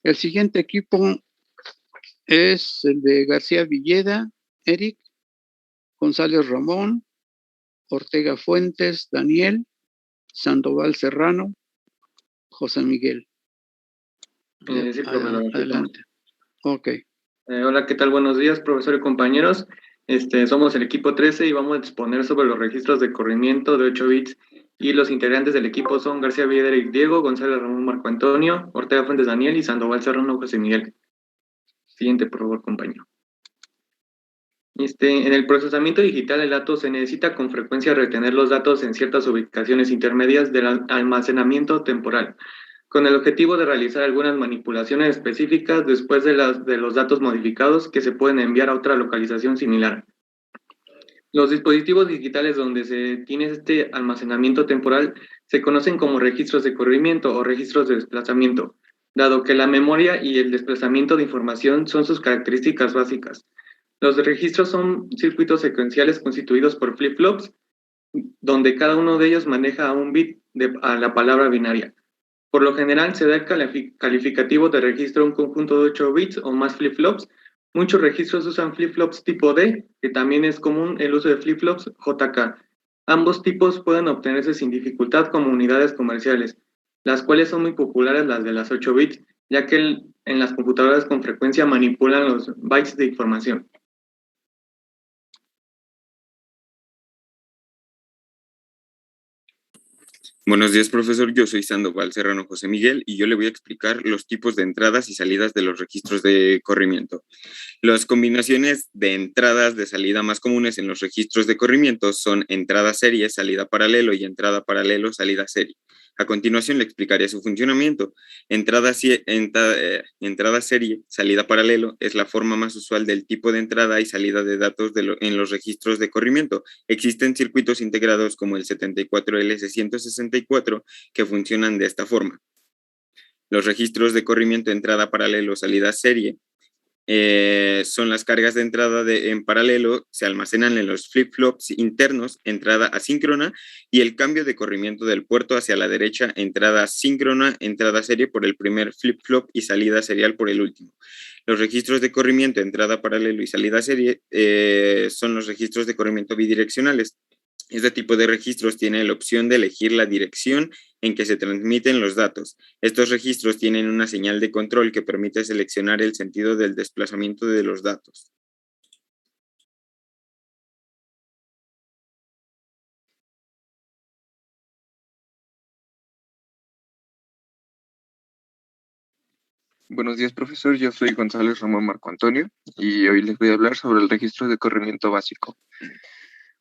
El siguiente equipo es el de García Villeda, Eric, González Ramón, Ortega Fuentes, Daniel, Sandoval Serrano, José Miguel. Sí, profesor. Adelante. Ok. Hola, ¿qué tal? Buenos días, profesor y compañeros. Somos el equipo 13 y vamos a exponer sobre los registros de corrimiento de 8 bits. Y los integrantes del equipo son García Villeda Eric Diego, González Ramón Marco Antonio, Ortega Fuentes Daniel y Sandoval Serrano José Miguel. Siguiente, por favor, compañero. En el procesamiento digital del dato se necesita con frecuencia retener los datos en ciertas ubicaciones intermedias del almacenamiento temporal, con el objetivo de realizar algunas manipulaciones específicas después de los datos modificados que se pueden enviar a otra localización similar. Los dispositivos digitales donde se tiene este almacenamiento temporal se conocen como registros de corrimiento o registros de desplazamiento, dado que la memoria y el desplazamiento de información son sus características básicas. Los registros son circuitos secuenciales constituidos por flip-flops, donde cada uno de ellos maneja un bit a la palabra binaria. Por lo general, se da el calificativo de registro a un conjunto de 8 bits o más flip-flops. Muchos registros usan flip-flops tipo D, que también es común el uso de flip-flops JK. Ambos tipos pueden obtenerse sin dificultad como unidades comerciales, las cuales son muy populares las de las 8 bits, ya que en las computadoras con frecuencia manipulan los bytes de información. Buenos días, profesor. Yo soy Sandoval Serrano José Miguel y yo le voy a explicar los tipos de entradas y salidas de los registros de corrimiento. Las combinaciones de entradas de salida más comunes en los registros de corrimiento son entrada serie, salida paralelo y entrada paralelo, salida serie. A continuación le explicaré su funcionamiento. Entrada serie, salida paralelo es la forma más usual del tipo de entrada y salida de datos en los registros de corrimiento. Existen circuitos integrados como el 74LS164 que funcionan de esta forma. Los registros de corrimiento entrada paralelo, salida serie son las cargas de entrada en paralelo, se almacenan en los flip-flops internos, entrada asíncrona, y el cambio de corrimiento del puerto hacia la derecha, entrada síncrona, entrada serie por el primer flip-flop y salida serial por el último. Los registros de corrimiento, entrada paralelo y salida serie son los registros de corrimiento bidireccionales. Este tipo de registros tiene la opción de elegir la dirección en que se transmiten los datos. Estos registros tienen una señal de control que permite seleccionar el sentido del desplazamiento de los datos. Buenos días, profesor. Yo soy González Ramón Marco Antonio y hoy les voy a hablar sobre el registro de corrimiento básico.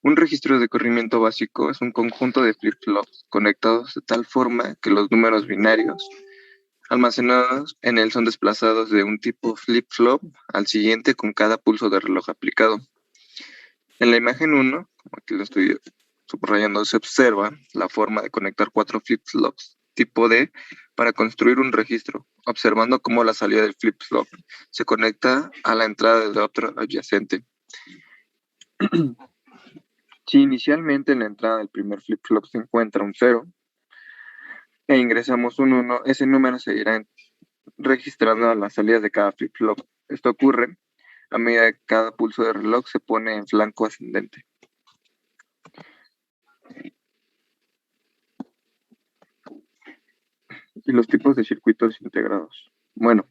Un registro de corrimiento básico es un conjunto de flip-flops conectados de tal forma que los números binarios almacenados en él son desplazados de un tipo flip-flop al siguiente con cada pulso de reloj aplicado. En la imagen 1, como aquí lo estoy subrayando, se observa la forma de conectar 4 flip-flops tipo D para construir un registro, observando cómo la salida del flip-flop se conecta a la entrada del otro adyacente. Si inicialmente en la entrada del primer flip-flop se encuentra un 0 e ingresamos un 1, ese número se irá registrando a las salidas de cada flip-flop. Esto ocurre a medida que cada pulso de reloj se pone en flanco ascendente. Y los tipos de circuitos integrados. Bueno,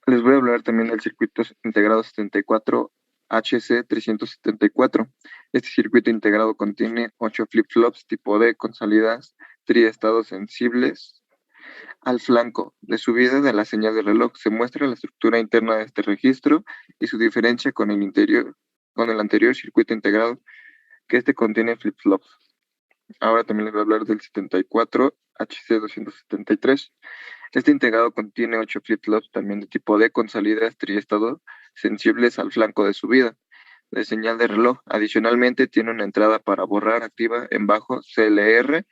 les voy a hablar también del circuito integrado 74 HC374. Este circuito integrado contiene 8 flip-flops tipo D con salidas triestados sensibles al flanco de subida de la señal del reloj. Se muestra la estructura interna de este registro y su diferencia con el anterior circuito integrado, que este contiene flip-flops. Ahora también les voy a hablar del 74 HC273. Este integrado contiene 8 flip-flops también de tipo D con salidas triestado sensibles al flanco de subida de señal de reloj. Adicionalmente tiene una entrada para borrar activa en bajo CLR.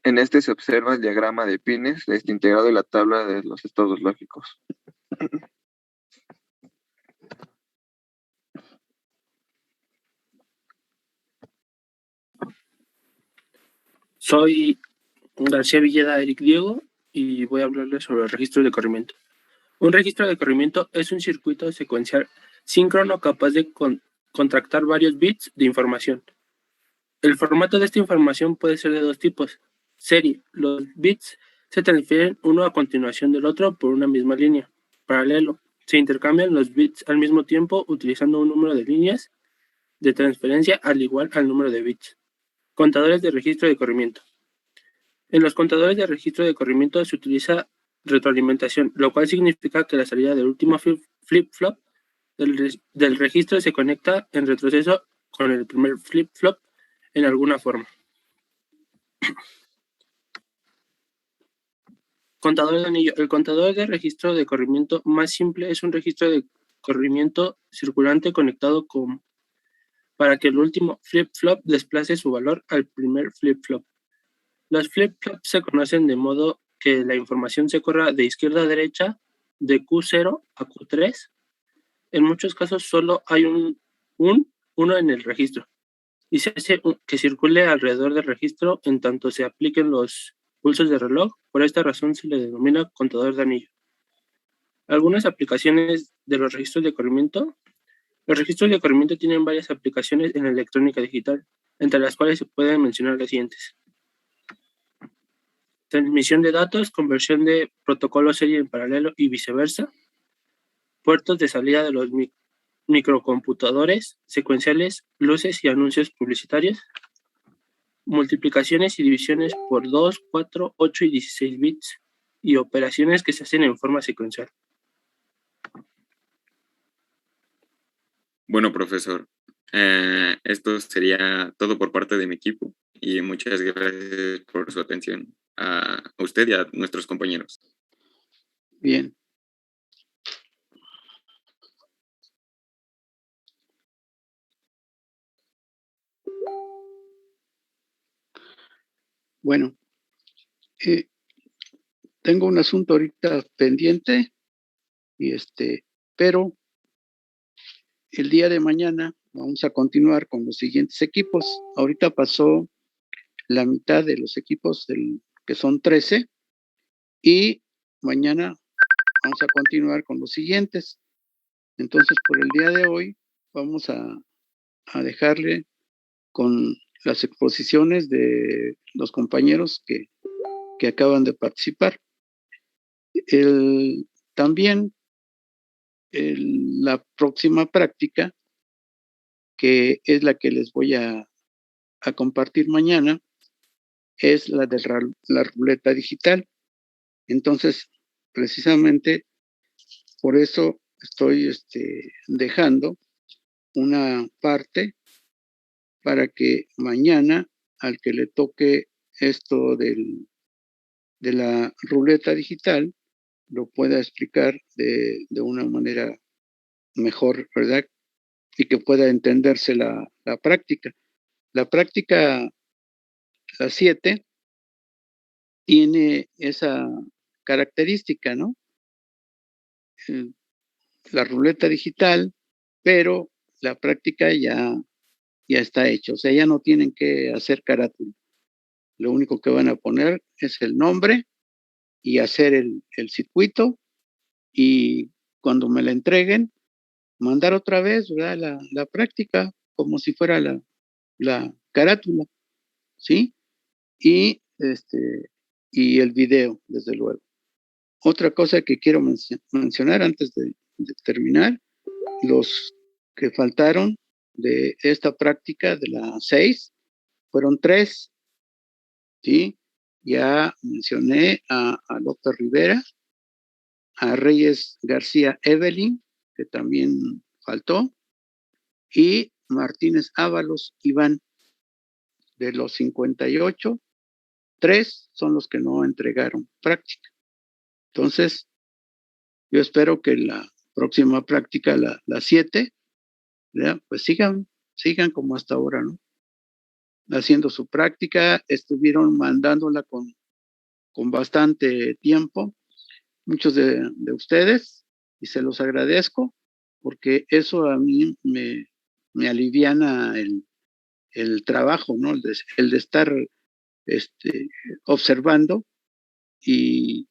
En este se observa el diagrama de pines de este integrado y la tabla de los estados lógicos. Soy García Villeda Eric Diego y voy a hablarles sobre el registro de corrimiento. Un registro de corrimiento es un circuito secuencial síncrono capaz de contractar varios bits de información. El formato de esta información puede ser de dos tipos. Serie. Los bits se transfieren uno a continuación del otro por una misma línea. Paralelo. Se intercambian los bits al mismo tiempo utilizando un número de líneas de transferencia al igual al número de bits. Contadores de registro de corrimiento. En los contadores de registro de corrimiento se utiliza retroalimentación, lo cual significa que la salida del último flip-flop del registro se conecta en retroceso con el primer flip-flop en alguna forma. Contador de anillo. El contador de registro de corrimiento más simple es un registro de corrimiento circulante conectado para que el último flip-flop desplace su valor al primer flip-flop. Los flip-flops se conocen de modo que la información se corra de izquierda a derecha, de Q0 a Q3. En muchos casos solo hay uno en el registro y se hace que circule alrededor del registro en tanto se apliquen los pulsos de reloj. Por esta razón se le denomina contador de anillo. Algunas aplicaciones de los registros de corrimiento. Los registros de corrimiento tienen varias aplicaciones en la electrónica digital, entre las cuales se pueden mencionar las siguientes. Transmisión de datos, conversión de protocolo serie en paralelo y viceversa. Puertos de salida de los microcomputadores secuenciales, luces y anuncios publicitarios. Multiplicaciones y divisiones por 2, 4, 8 y 16 bits. Y operaciones que se hacen en forma secuencial. Bueno, profesor, esto sería todo por parte de mi equipo y muchas gracias por su atención a usted y a nuestros compañeros. Bien. Bueno, tengo un asunto ahorita pendiente y pero el día de mañana vamos a continuar con los siguientes equipos. Ahorita pasó la mitad de los equipos que son 13 y mañana vamos a continuar con los siguientes. Entonces, por el día de hoy vamos a dejarle con las exposiciones de los compañeros que acaban de participar. También la próxima práctica, que es la que les voy a compartir mañana, es la de la ruleta digital. Entonces, precisamente por eso estoy dejando una parte para que mañana, al que le toque esto de la ruleta digital, lo pueda explicar de una manera mejor, ¿verdad? Y que pueda entenderse la práctica. La práctica, la 7, tiene esa característica, ¿no? La ruleta digital, pero la práctica ya está hecha. O sea, ya no tienen que hacer carátula. Lo único que van a poner es el nombre y hacer el circuito, y cuando me la entreguen, mandar otra vez, ¿verdad? La práctica, como si fuera la carátula, ¿sí? Y el video, desde luego. Otra cosa que quiero mencionar antes de terminar, los que faltaron de esta práctica de la 6 fueron 3, ¿sí? Ya mencioné a López Rivera, a Reyes García Evelyn, que también faltó, y Martínez Ábalos Iván. De los 58, 3 son los que no entregaron práctica. Entonces, yo espero que la próxima práctica, la 7, pues sigan como hasta ahora, ¿no? Haciendo su práctica, estuvieron mandándola con bastante tiempo, muchos de ustedes, y se los agradezco, porque eso a mí me aliviana el trabajo, ¿no? El de estar observando y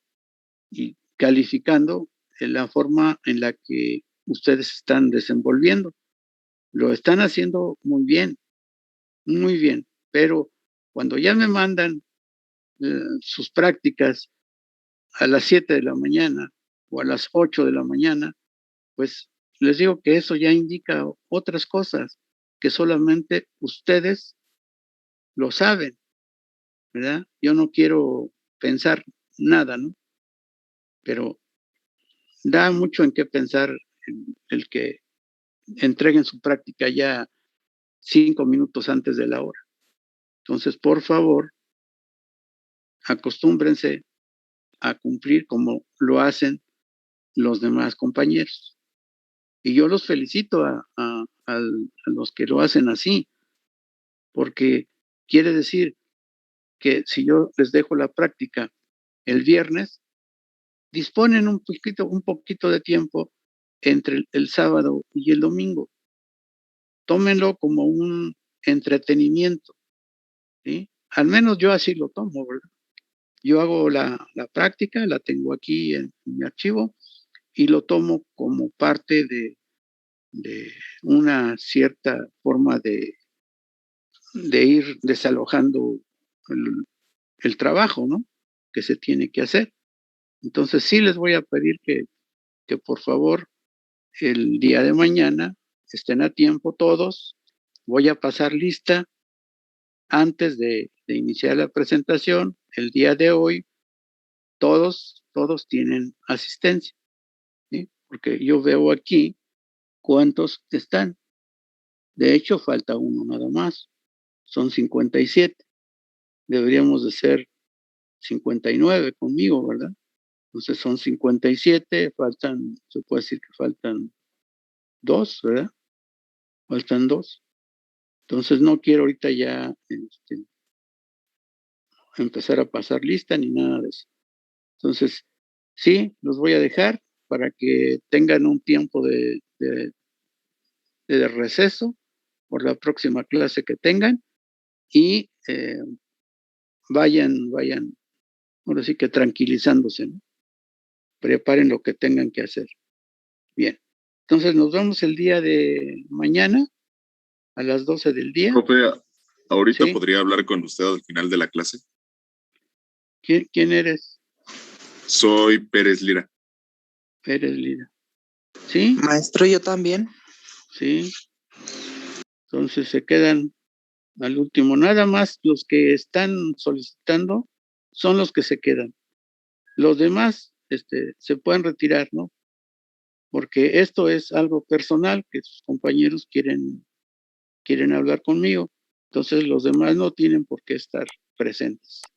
calificando la forma en la que ustedes están desenvolviendo. Lo están haciendo muy bien, pero cuando ya me mandan sus prácticas a las 7 de la mañana o a las 8 de la mañana, pues les digo que eso ya indica otras cosas que solamente ustedes lo saben, ¿verdad? Yo no quiero pensar nada, ¿no? Pero da mucho en qué pensar el que entreguen su práctica ya 5 minutos antes de la hora. Entonces, por favor, acostúmbrense a cumplir como lo hacen los demás compañeros. Y yo los felicito a los que lo hacen así, porque quiere decir que si yo les dejo la práctica el viernes, disponen un poquito de tiempo entre el sábado y el domingo. Tómenlo como un entretenimiento, ¿sí? Al menos yo así lo tomo, ¿verdad? Yo hago la práctica, la tengo aquí en mi archivo, y lo tomo como parte de una cierta forma de ir desalojando el trabajo, ¿no? Que se tiene que hacer. Entonces sí les voy a pedir que por favor el día de mañana estén a tiempo todos. Voy a pasar lista antes de iniciar la presentación. El día de hoy todos tienen asistencia, ¿sí? Porque yo veo aquí cuántos están. De hecho, falta uno nada más. Son 57. Deberíamos de ser 59 conmigo, ¿verdad? Entonces son 57, se puede decir que faltan 2, ¿verdad? Faltan 2. Entonces no quiero ahorita ya empezar a pasar lista ni nada de eso. Entonces, sí, los voy a dejar para que tengan un tiempo de receso por la próxima clase que tengan, y vayan, ahora sí que tranquilizándose, ¿no? Preparen lo que tengan que hacer. Bien. Entonces nos vemos el día de mañana a las 12 del día. Profe, ahorita ¿Sí? podría hablar con usted al final de la clase. ¿Quién eres? Soy Pérez Lira. Pérez Lira. ¿Sí? Maestro, yo también. Sí. Entonces se quedan al último. Nada más los que están solicitando son los que se quedan. Los demás se pueden retirar, ¿no? Porque esto es algo personal que sus compañeros quieren hablar conmigo. Entonces los demás no tienen por qué estar presentes.